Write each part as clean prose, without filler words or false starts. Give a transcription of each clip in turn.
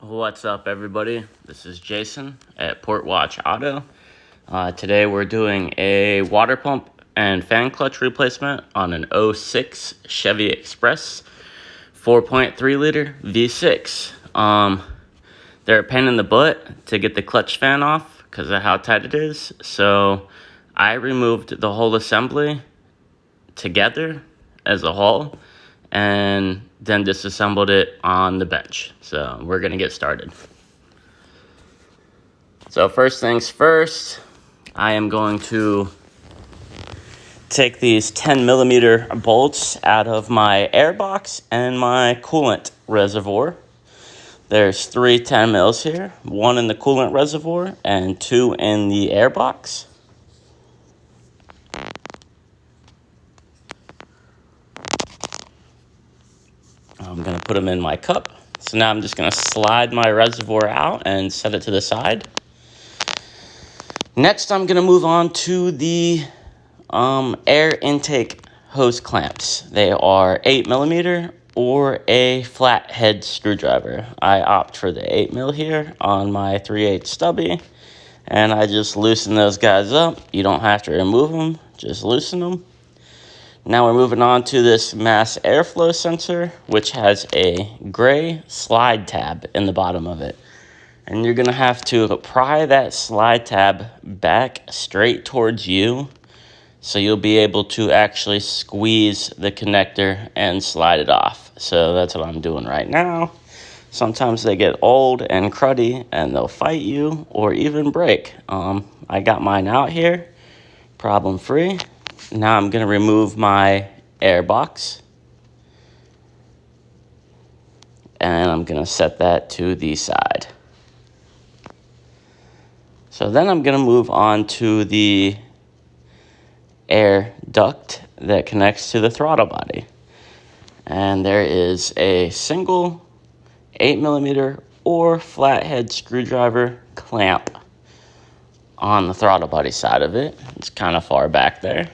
What's up, everybody? This is Jason at Port Watch Auto. Today we're doing a water pump and fan clutch replacement on an 06 Chevy Express 4.3 liter V6. They're a pain in the butt to get the clutch fan off because of how tight it is. So I removed the whole assembly together as a whole and then disassembled it on the bench. So we're gonna get started. So first things first, I am going to take these 10mm bolts out of my air box and my coolant reservoir. There's 3 10mm here, 1 in the coolant reservoir and 2 in the air box. I'm gonna put them in my cup. So now I'm just gonna slide my reservoir out and set it to the side. Next, I'm gonna move on to the air intake hose clamps. They are 8mm or a flathead screwdriver. I opt for the 8mm here on my 3/8 stubby, and I just loosen those guys up. You don't have to remove them, just loosen them. Now we're moving on to this mass airflow sensor, which has a gray slide tab in the bottom of it. And you're gonna have to pry that slide tab back straight towards you so you'll be able to actually squeeze the connector and slide it off. So that's what I'm doing right now. Sometimes they get old and cruddy and they'll fight you or even break. I got mine out here, problem free. Now I'm going to remove my air box, and I'm going to set that to the side. So then I'm going to move on to the air duct that connects to the throttle body. And there is a single 8mm or flathead screwdriver clamp on the throttle body side of it. It's kind of far back there.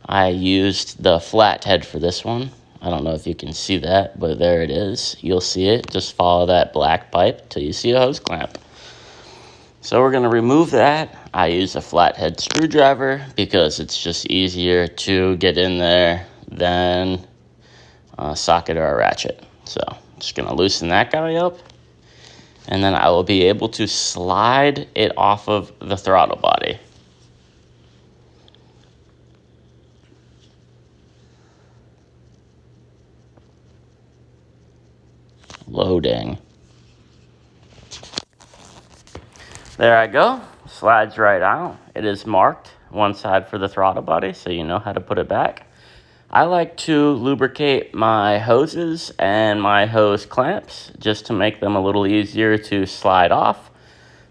I used the flathead for this one. I don't know if you can see that, but there it is. You'll see it. Just follow that black pipe till you see a hose clamp. So we're going to remove that. I use a flathead screwdriver because it's just easier to get in there than a socket or a ratchet. So I'm just going to loosen that guy up, and then I will be able to slide it off of the throttle body. Loading. There I go. Slides right out. It is marked one side for the throttle body, so you know how to put it back. I like to lubricate my hoses and my hose clamps just to make them a little easier to slide off.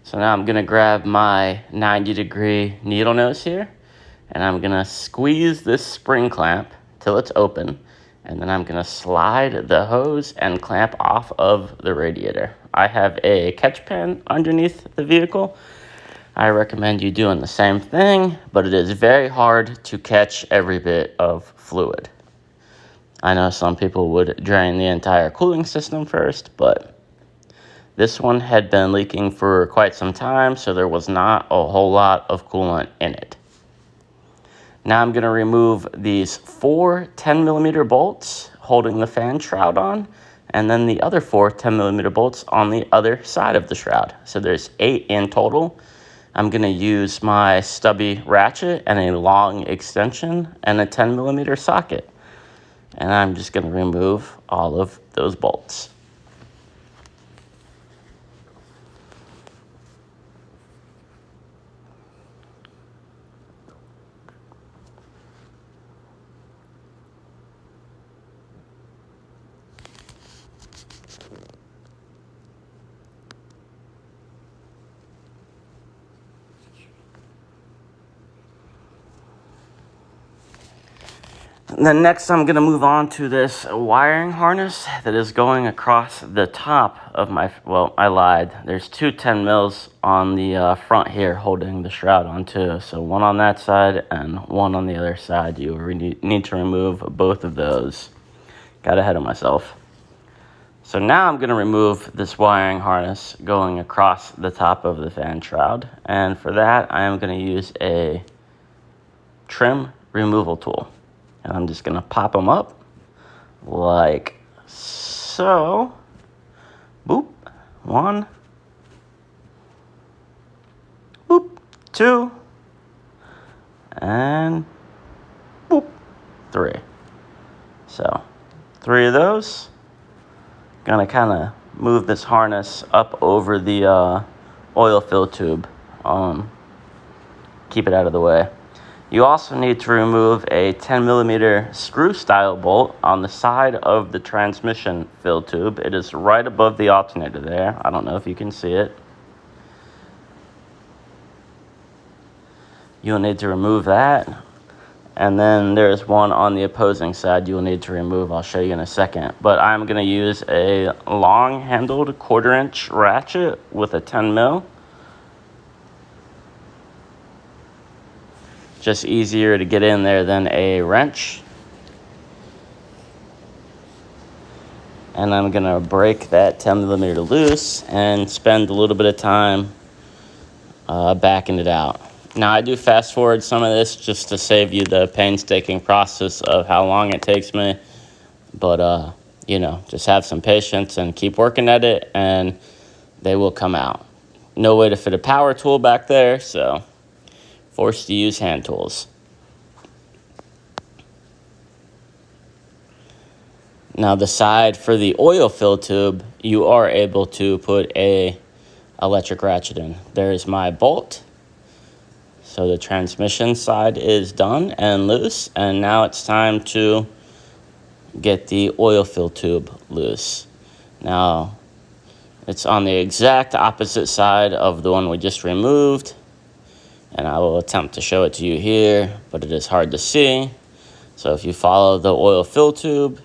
So now I'm going to grab my 90-degree needle nose here, and I'm going to squeeze this spring clamp till it's open. And then I'm going to slide the hose and clamp off of the radiator. I have a catch pan underneath the vehicle. I recommend you doing the same thing, but it is very hard to catch every bit of fluid. I know some people would drain the entire cooling system first, but this one had been leaking for quite some time, so there was not a whole lot of coolant in it. Now I'm going to remove these 4 10mm bolts holding the fan shroud on, and then the other 4 10mm bolts on the other side of the shroud. So there's 8 in total. I'm going to use my stubby ratchet and a long extension and a 10mm socket. And I'm just going to remove all of those bolts. And then next I'm going to move on to this wiring harness that is going across the top of my, well, I lied. There's 2 10mm on the front here holding the shroud onto. So one on that side and one on the other side. You need to remove both of those. Got ahead of myself. So now I'm going to remove this wiring harness going across the top of the fan shroud. And for that, I am going to use a trim removal tool. And I'm just going to pop them up like so. Boop. 1. Boop. 2. And boop. 3. So 3 of those. Gonna kind of move this harness up over the oil fill tube. Keep it out of the way. You also need to remove a 10mm screw style bolt on the side of the transmission fill tube. It is right above the alternator there. I don't know if you can see it. You'll need to remove that. And then there's one on the opposing side you'll need to remove. I'll show you in a second. But I'm going to use a long-handled 1/4-inch ratchet with a 10mm. Just easier to get in there than a wrench. And I'm going to break that 10mm loose and spend a little bit of time backing it out. Now, I do fast forward some of this just to save you the painstaking process of how long it takes me. But, you know, just have some patience and keep working at it, and they will come out. No way to fit a power tool back there, so forced to use hand tools. Now, the side for the oil fill tube, you are able to put a electric ratchet in. There's my bolt. So the transmission side is done and loose, and now it's time to get the oil fill tube loose. Now, it's on the exact opposite side of the one we just removed, and I will attempt to show it to you here, but it is hard to see. So if you follow the oil fill tube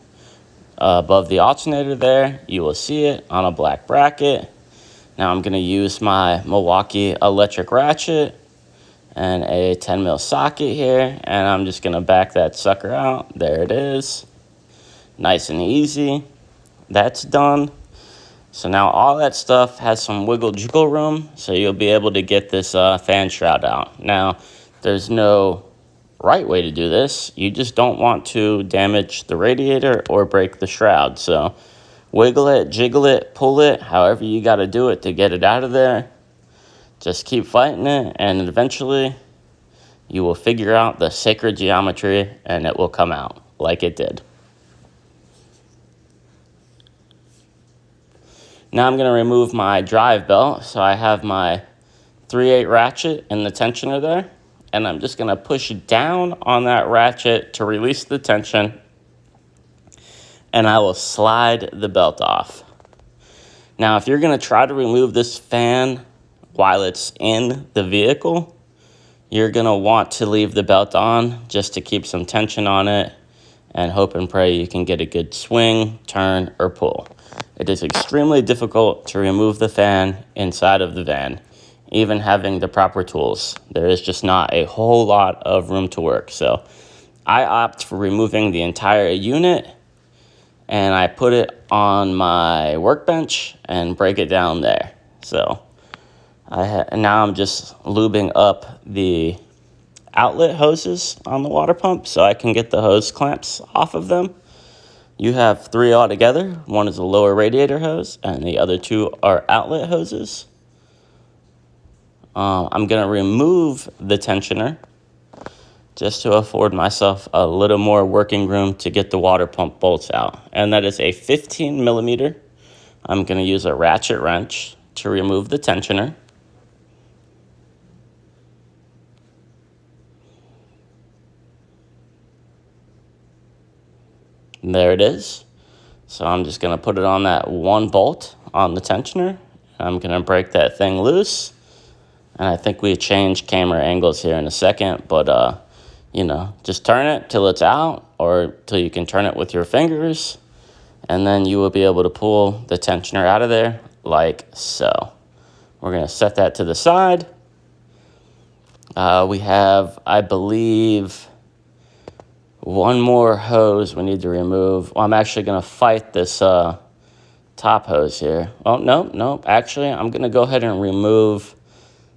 above the alternator there, you will see it on a black bracket. Now I'm going to use my Milwaukee electric ratchet and a 10mm socket here, and I'm just going to back that sucker out. There it is. Nice and easy. That's done. So now all that stuff has some wiggle jiggle room, so you'll be able to get this fan shroud out. Now, there's no right way to do this. You just don't want to damage the radiator or break the shroud. So wiggle it, jiggle it, pull it, however you got to do it to get it out of there. Just keep fighting it, and eventually you will figure out the sacred geometry, and it will come out like it did. Now I'm going to remove my drive belt. So I have my 3/8 ratchet in the tensioner there, and I'm just going to push down on that ratchet to release the tension, and I will slide the belt off. Now, if you're going to try to remove this fan while it's in the vehicle, you're going to want to leave the belt on just to keep some tension on it and hope and pray you can get a good swing, turn, or pull. It is extremely difficult to remove the fan inside of the van, even having the proper tools. There is just not a whole lot of room to work. So I opt for removing the entire unit, and I put it on my workbench and break it down there. So now I'm just lubing up the outlet hoses on the water pump so I can get the hose clamps off of them. You have 3 altogether. One is a lower radiator hose, and the other 2 are outlet hoses. I'm going to remove the tensioner just to afford myself a little more working room to get the water pump bolts out. And that is a 15mm. I'm going to use a ratchet wrench to remove the tensioner. And there it is. So I'm just going to put it on that one bolt on the tensioner. I'm going to break that thing loose. And I think we change camera angles here in a second, but you know, just turn it till it's out or till you can turn it with your fingers, and then you will be able to pull the tensioner out of there like so. We're going to set that to the side. We have, I believe, one more hose we need to remove. Well, I'm actually going to fight this top hose here. Oh, nope. Actually, I'm going to go ahead and remove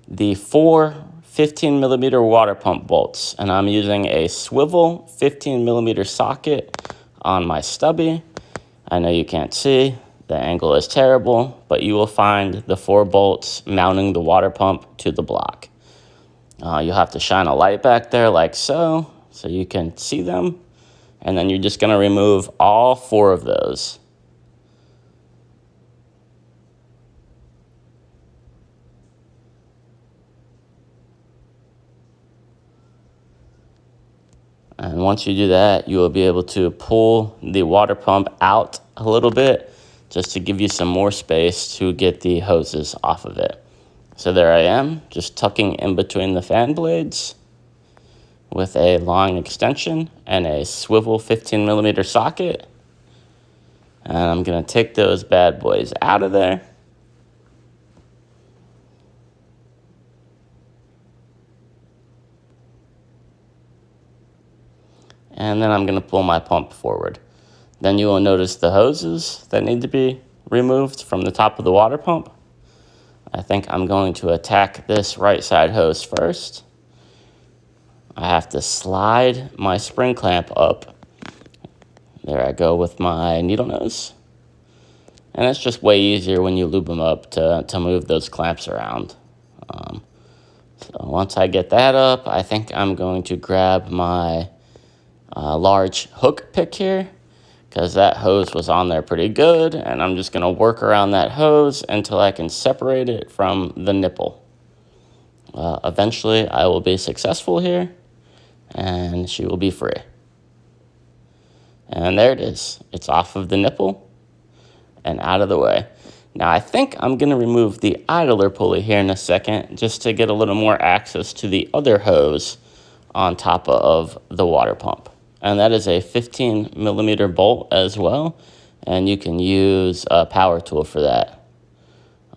the 4 15mm water pump bolts. And I'm using a swivel 15mm socket on my stubby. I know you can't see. The angle is terrible, but you will find the 4 bolts mounting the water pump to the block. You'll have to shine a light back there like so you can see them. And then you're just going to remove all 4 of those. And once you do that, you will be able to pull the water pump out a little bit just to give you some more space to get the hoses off of it. So there I am, just tucking in between the fan blades with a long extension and a swivel 15mm socket. And I'm going to take those bad boys out of there. And then I'm going to pull my pump forward. Then you will notice the hoses that need to be removed from the top of the water pump. I think I'm going to attack this right side hose first. I have to slide my spring clamp up. There I go with my needle nose. And it's just way easier when you lube them up to move those clamps around. So once I get that up, I think I'm going to grab my large hook pick here, because that hose was on there pretty good, and I'm just going to work around that hose until I can separate it from the nipple. Eventually, I will be successful here, and she will be free. And there it is. It's off of the nipple and out of the way. Now, I think I'm going to remove the idler pulley here in a second just to get a little more access to the other hose on top of the water pump. And that is a 15mm bolt as well, and you can use a power tool for that.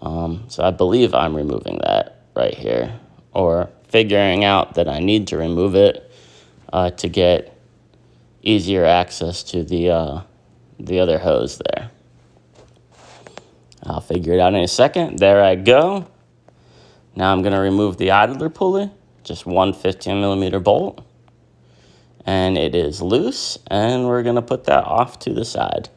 So I believe I'm removing that right here, or figuring out that I need to remove it to get easier access to the other hose there. I'll figure it out in a second. There I go. Now I'm going to remove the idler pulley, just one 15mm bolt. And it is loose, and we're going to put that off to the side.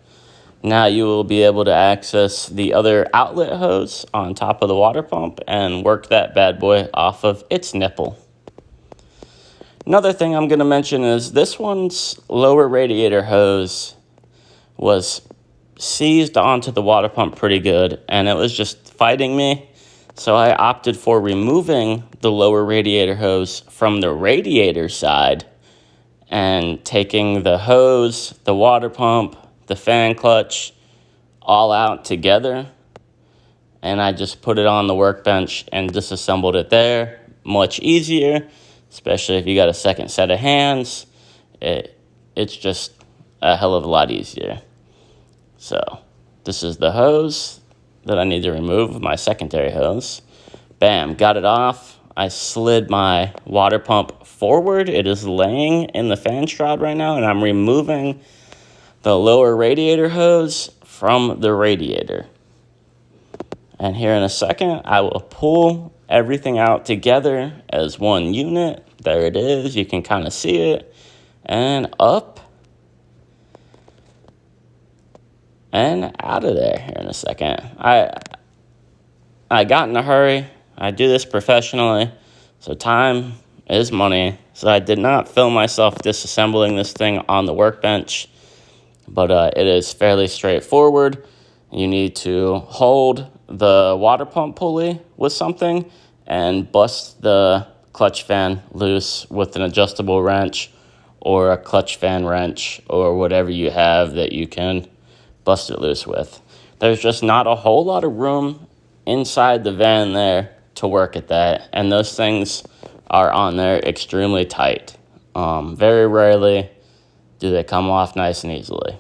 Now you will be able to access the other outlet hose on top of the water pump and work that bad boy off of its nipple. Another thing I'm going to mention is this one's lower radiator hose was seized onto the water pump pretty good, and it was just fighting me. So I opted for removing the lower radiator hose from the radiator side and taking the hose, the water pump, the fan clutch, all out together. And I just put it on the workbench and disassembled it there. Much easier, especially if you got a second set of hands. It's just a hell of a lot easier. So this is the hose that I need to remove, my secondary hose. Bam, got it off. I slid my water pump forward. It is laying in the fan shroud right now, and I'm removing the lower radiator hose from the radiator. And here in a second, I will pull everything out together as one unit. There it is. You can kind of see it. And up and out of there here in a second. I got in a hurry. I do this professionally, so time is money. So I did not film myself disassembling this thing on the workbench, but it is fairly straightforward. You need to hold the water pump pulley with something and bust the clutch fan loose with an adjustable wrench or a clutch fan wrench or whatever you have that you can bust it loose with. There's just not a whole lot of room inside the van there to work at that, and those things are on there extremely tight. Very rarely do they come off nice and easily.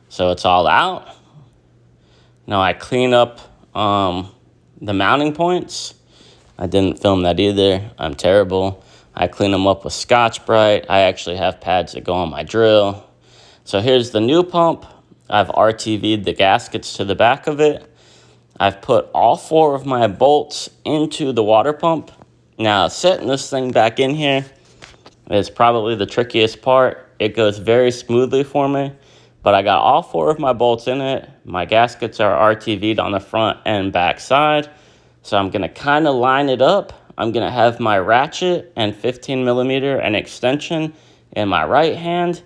So it's all out. Now I clean up the mounting points. I didn't film that either. I'm terrible. I clean them up with Scotch-Brite. I actually have pads that go on my drill. So here's the new pump. I've RTV'd the gaskets to the back of it. I've put all 4 of my bolts into the water pump. Now, setting this thing back in here is probably the trickiest part. It goes very smoothly for me, but I got all 4 of my bolts in it. My gaskets are RTV'd on the front and back side, so I'm gonna kind of line it up. I'm gonna have my ratchet and 15 millimeter and extension in my right hand.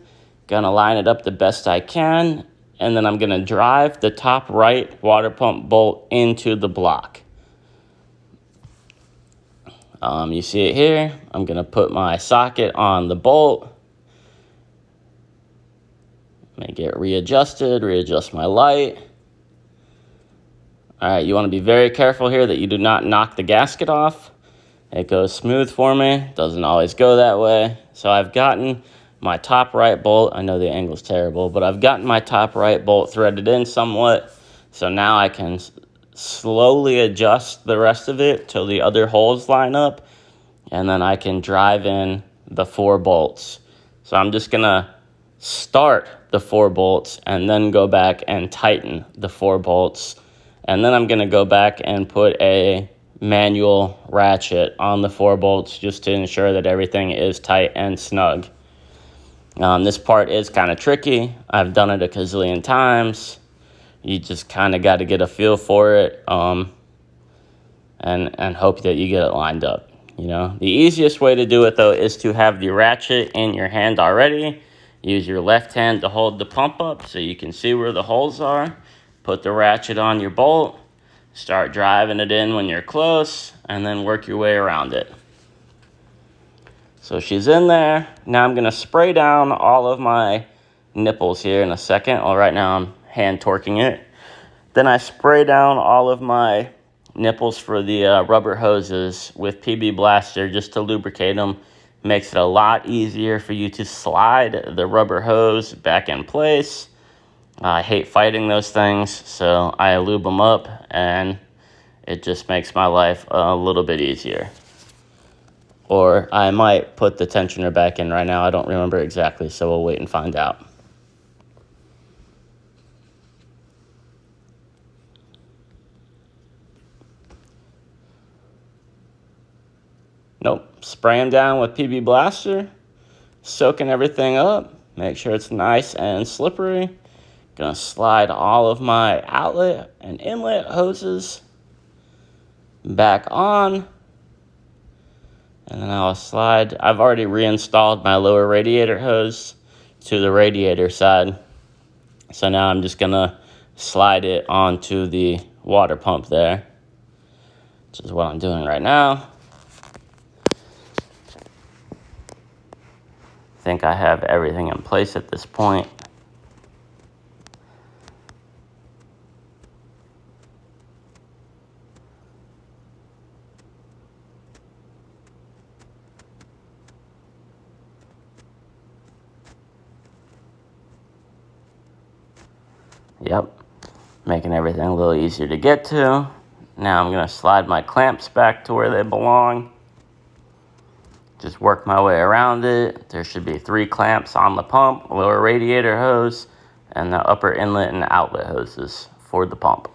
Gonna line it up the best I can, and then I'm gonna drive the top right water pump bolt into the block. You see it here. I'm gonna put my socket on the bolt. Make it readjusted, readjust my light. All right, you wanna be very careful here that you do not knock the gasket off. It goes smooth for me, doesn't always go that way. So I've gotten my top right bolt, I know the angle's terrible, but I've gotten my top right bolt threaded in somewhat. So now I can slowly adjust the rest of it till the other holes line up, and then I can drive in the 4 bolts. So I'm just gonna start the 4 bolts and then go back and tighten the 4 bolts. And then I'm gonna go back and put a manual ratchet on the 4 bolts just to ensure that everything is tight and snug. This part is kind of tricky. I've done it a gazillion times. You just kind of got to get a feel for it, and hope that you get it lined up. You know, the easiest way to do it though is to have the ratchet in your hand already. Use your left hand to hold the pump up so you can see where the holes are. Put the ratchet on your bolt. Start driving it in when you're close, and then work your way around it. So she's in there. Now I'm gonna spray down all of my nipples here in a second. Well, right now I'm hand torquing it. Then I spray down all of my nipples for the rubber hoses with PB Blaster just to lubricate them. Makes it a lot easier for you to slide the rubber hose back in place. I hate fighting those things, so I lube them up, and it just makes my life a little bit easier. Or I might put the tensioner back in right now. I don't remember exactly, so we'll wait and find out. Nope, spray them down with PB Blaster, soaking everything up, make sure it's nice and slippery. Gonna slide all of my outlet and inlet hoses back on, and then I'll slide. I've already reinstalled my lower radiator hose to the radiator side, so now I'm just gonna slide it onto the water pump there, which is what I'm doing right now. I think I have everything in place at this point. Yep, making everything a little easier to get to. Now I'm gonna slide my clamps back to where they belong. Just work my way around it. There should be 3 clamps on the pump, lower radiator hose, and the upper inlet and outlet hoses for the pump.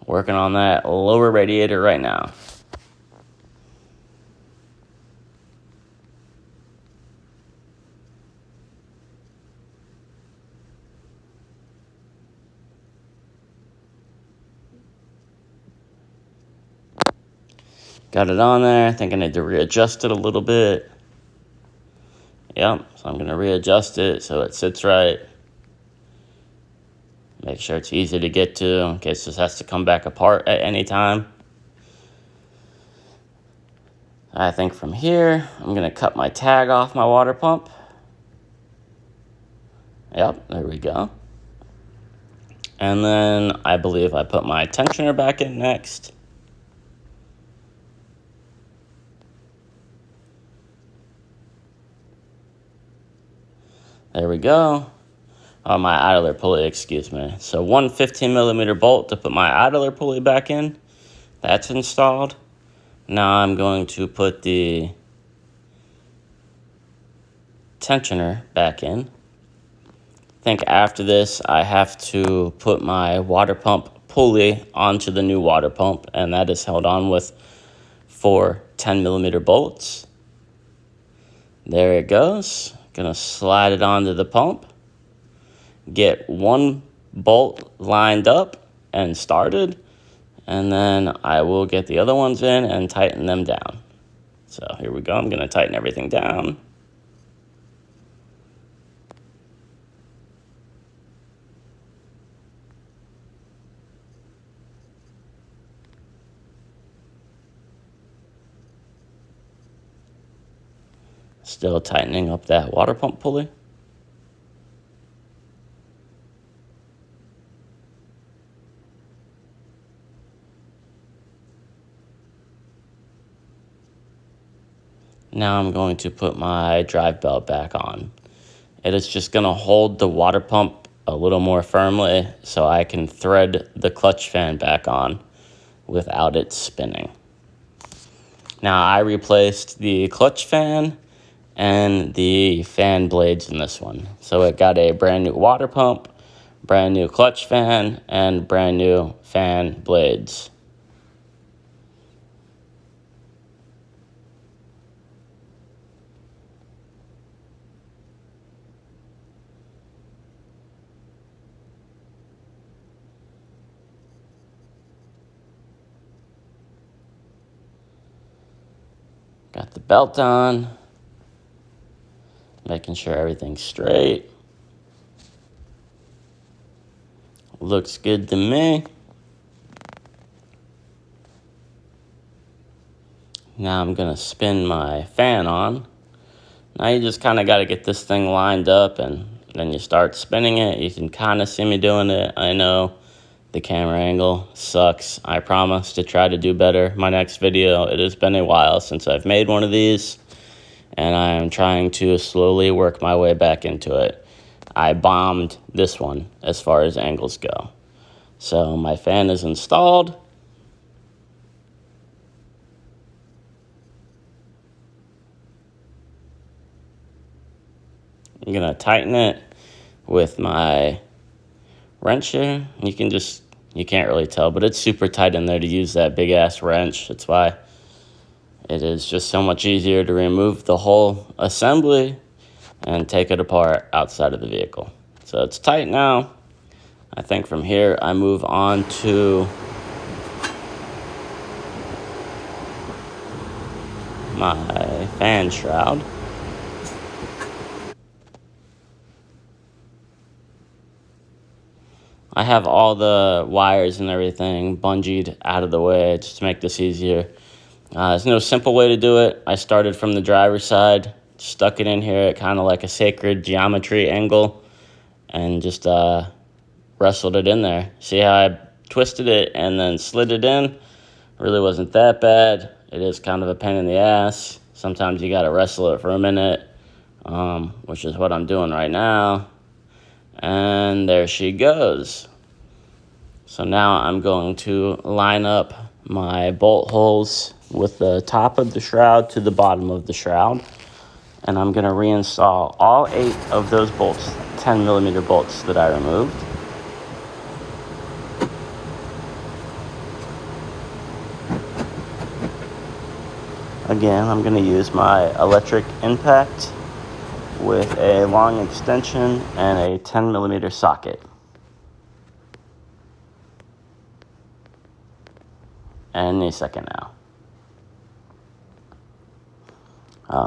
Working on that lower radiator right now. Got it on there. I think I need to readjust it a little bit. Yep, so I'm going to readjust it so it sits right. Make sure it's easy to get to in case this has to come back apart at any time. I think from here, I'm going to cut my tag off my water pump. Yep, there we go. And then I believe I put my tensioner back in next. There we go. My idler pulley, excuse me. So one 15mm bolt to put my idler pulley back in. That's installed. Now I'm going to put the tensioner back in. I think after this, I have to put my water pump pulley onto the new water pump, and that is held on with 4 10mm bolts. There it goes. Gonna slide it onto the pump. Get one bolt lined up and started, and then I will get the other ones in and tighten them down. So here we go. I'm gonna tighten everything down. Still tightening up that water pump pulley. Now I'm going to put my drive belt back on. It is just going to hold the water pump a little more firmly so I can thread the clutch fan back on without it spinning. Now I replaced the clutch fan and the fan blades in this one. So it got a brand new water pump, brand new clutch fan, and brand new fan blades. Got the belt on, making sure everything's straight. Looks good to me. Now I'm gonna spin my fan on. Now you just kind of got to get this thing lined up, and then you start spinning it. You can kind of see me doing it. I know the camera angle sucks. I promise to try to do better. My next video, it has been a while since I've made one of these, and I am trying to slowly work my way back into it. I bombed this one as far as angles go. So my fan is installed. I'm gonna tighten it with my wrench here. You can't really tell, but it's super tight in there to use that big ass wrench. That's why it is just so much easier to remove the whole assembly and take it apart outside of the vehicle. So it's tight now. I think from here I move on to my fan shroud. I have all the wires and everything bungeed out of the way just to make this easier. There's no simple way to do it. I started from the driver's side, stuck it in here at kind of like a sacred geometry angle, and just wrestled it in there. See how I twisted it and then slid it in? Really wasn't that bad. It is kind of a pain in the ass. Sometimes you got to wrestle it for a minute, which is what I'm doing right now. And there she goes. So now I'm going to line up my bolt holes with the top of the shroud to the bottom of the shroud. And I'm going to reinstall all 8 of those bolts, 10mm bolts that I removed. Again, I'm going to use my electric impact with a long extension and a 10mm socket. Any second now.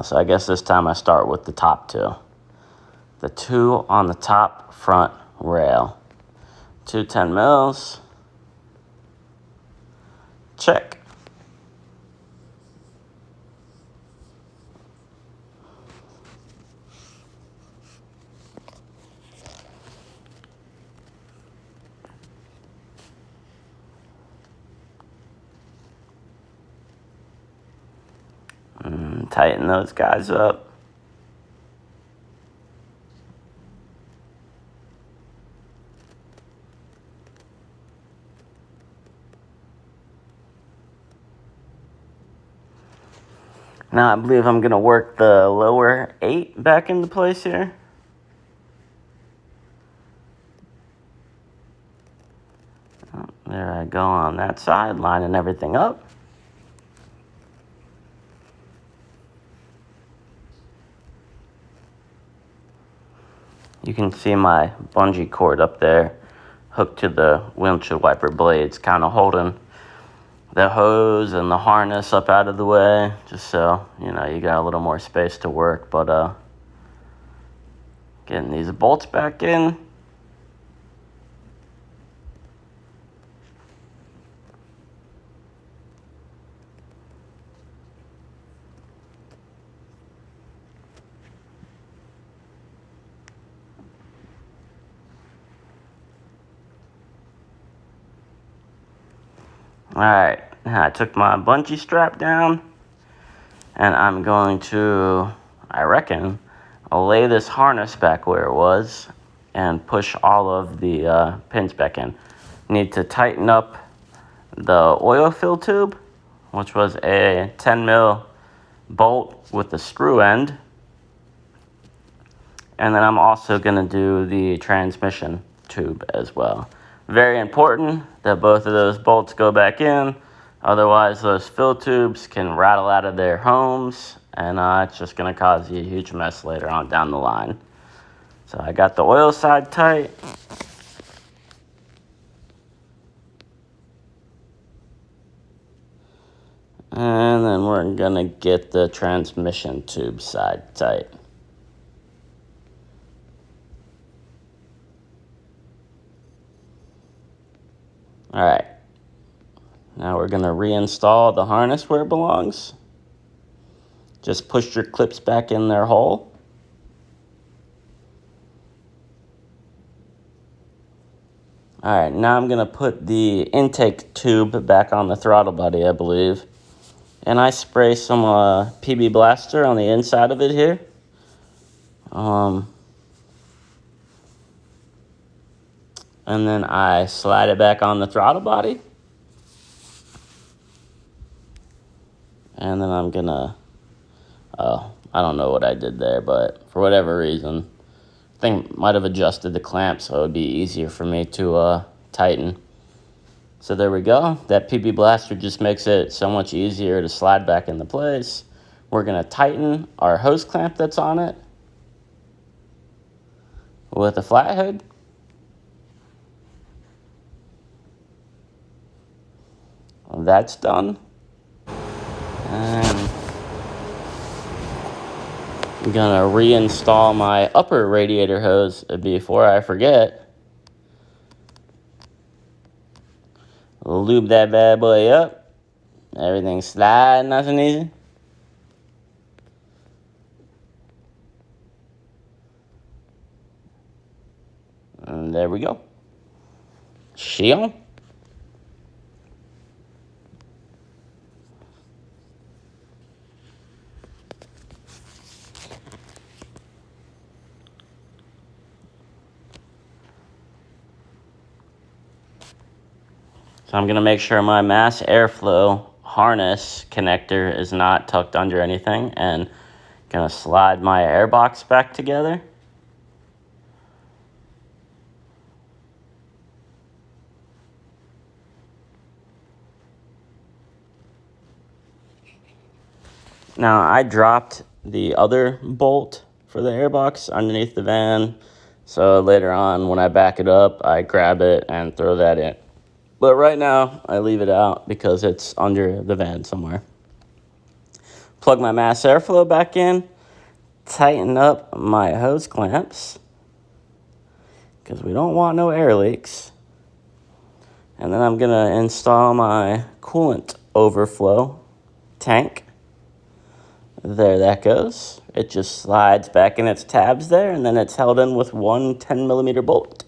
So I guess this time I start with the top 2. The 2 on the top front rail. 2 10 mils. Check. Tighten those guys up. Now I believe I'm going to work the lower 8 back into place here. There I go on that side, lining everything up. You can see my bungee cord up there hooked to the windshield wiper blades, kind of holding the hose and the harness up out of the way, just so, you know, you got a little more space to work. But getting these bolts back in. Alright, I took my bungee strap down, and I'm going to, I reckon, lay this harness back where it was and push all of the pins back in. Need to tighten up the oil fill tube, which was a 10 mil bolt with the screw end. And then I'm also going to do the transmission tube as well. Very important that both of those bolts go back in. Otherwise, those fill tubes can rattle out of their homes, and it's just going to cause you a huge mess later on down the line. So I got the oil side tight. And then we're going to get the transmission tube side tight. Alright, now we're going to reinstall the harness where it belongs. Just push your clips back in their hole. Alright, now I'm going to put the intake tube back on the throttle body, I believe. And I spray some PB Blaster on the inside of it here. And then I slide it back on the throttle body. And then I'm gonna, I don't know what I did there, but for whatever reason, I think might have adjusted the clamp so it would be easier for me to tighten. So there we go. That PB Blaster just makes it so much easier to slide back into place. We're gonna tighten our hose clamp that's on it with a flathead. That's done. And I'm gonna reinstall my upper radiator hose before I forget. Lube that bad boy up. Everything slide nice and easy. And there we go. She on. So I'm going to make sure my mass airflow harness connector is not tucked under anything, and going to slide my air box back together. Now I dropped the other bolt for the airbox underneath the van, so later on when I back it up, I grab it and throw that in. But right now, I leave it out because it's under the van somewhere. Plug my mass airflow back in, tighten up my hose clamps, because we don't want no air leaks. And then I'm going to install my coolant overflow tank. There that goes. It just slides back in its tabs there, and then it's held in with one 10mm bolt.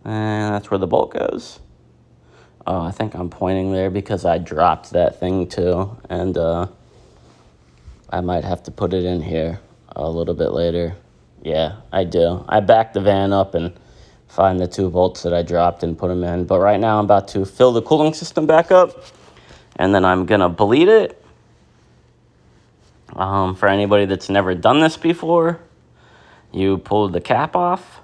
And that's where the bolt goes. Oh, I think I'm pointing there because I dropped that thing too. And I might have to put it in here a little bit later. Yeah, I do. I back the van up and find the 2 bolts that I dropped and put them in. But right now I'm about to fill the cooling system back up, and then I'm going to bleed it. For anybody that's never done this before, you pull the cap off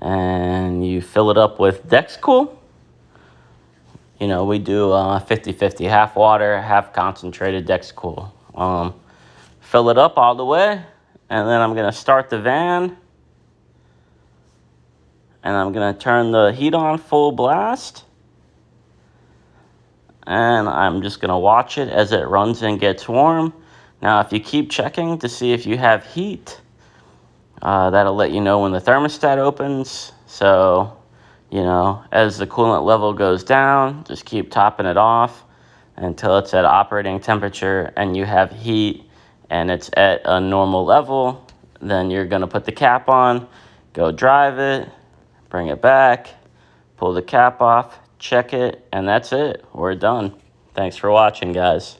and you fill it up with Dexcool. You know, we do 50-50, half water, half concentrated Dexcool. Fill it up all the way, and then I'm going to start the van, and I'm going to turn the heat on full blast, and I'm just going to watch it as it runs and gets warm. Now, if you keep checking to see if you have heat, that'll let you know when the thermostat opens. So, you know, as the coolant level goes down, just keep topping it off until it's at operating temperature and you have heat and it's at a normal level. Then you're going to put the cap on, go drive it, bring it back, pull the cap off, check it, and that's it. We're done. Thanks for watching, guys.